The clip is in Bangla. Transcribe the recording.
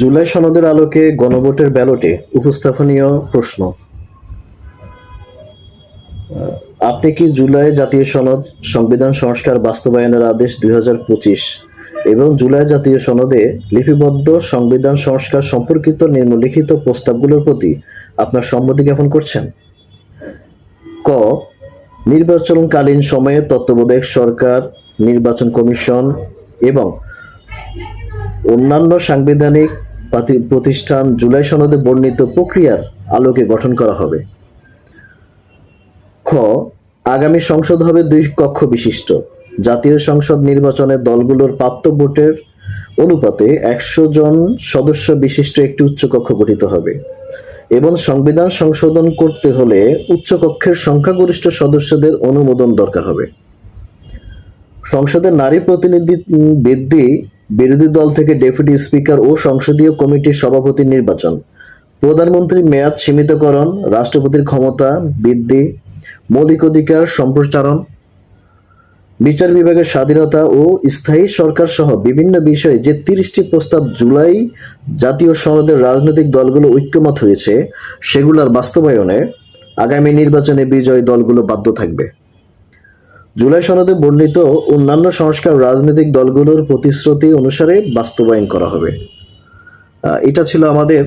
জুলাই সনদের আলোকে গণভোটের ব্যালটে উপস্থাপনীয় প্রশ্ন। আপনি কি জুলাই জাতীয় সনদ, সংবিধান সংস্কার বাস্তবায়নের আদেশ 2025 এবং জুলাই জাতীয় সনদে লিপিবদ্ধ সংবিধান সংস্কার সম্পর্কিত নিম্নলিখিত প্রস্তাবগুলোর প্রতি আপনার সম্মতি জ্ঞাপন করছেন? ক, নির্বাচনকালীন সময়ে তত্ত্বাবধায়ক সরকার, নির্বাচন কমিশন এবং অন্যান্য সাংবিধানিক প্রতিষ্ঠান জুলাই সনদে বর্ণিত প্রক্রিয়ার আলোকে গঠন করা হবে। খ, আগামী সংসদ হবে 2 কক্ষ বিশিষ্ট। জাতীয় সংসদ নির্বাচনে দলগুলোর প্রাপ্ত ভোটের অনুপাতে 100 জন সদস্য বিশিষ্ট একটি উচ্চকক্ষ গঠিত হবে এবং সংবিধান সংশোধন করতে হলে উচ্চকক্ষের সংখ্যাগরিষ্ঠ সদস্যদের অনুমোদন দরকার হবে। সংসদের নারী প্রতিনিধি বৃদ্ধি, বিরোধী দল থেকে ডেপুটি স্পিকার ও সংসদীয় কমিটির সভাপতি নির্বাচন, প্রধানমন্ত্রীর মেয়াদ সীমিতকরণ, রাষ্ট্রপতির ক্ষমতা বৃদ্ধি, মৌলিক অধিকার সম্প্রসারণ, বিচার বিভাগের স্বাধীনতা ও স্থায়ী সরকার সহ বিভিন্ন বিষয়ে যে 30টি প্রস্তাব জুলাই জাতীয় সনদের রাজনৈতিক দলগুলো ঐক্যমত হয়েছে, সেগুলোর বাস্তবায়নে আগামী নির্বাচনে বিজয়ী দলগুলো বাধ্য থাকবে। জুলাই সনদে বর্ণিত অন্যান্য সংস্কার রাজনৈতিক দলগুলোর প্রতিশ্রুতি অনুসারে বাস্তবায়ন করা হবে। এটা ছিল আমাদের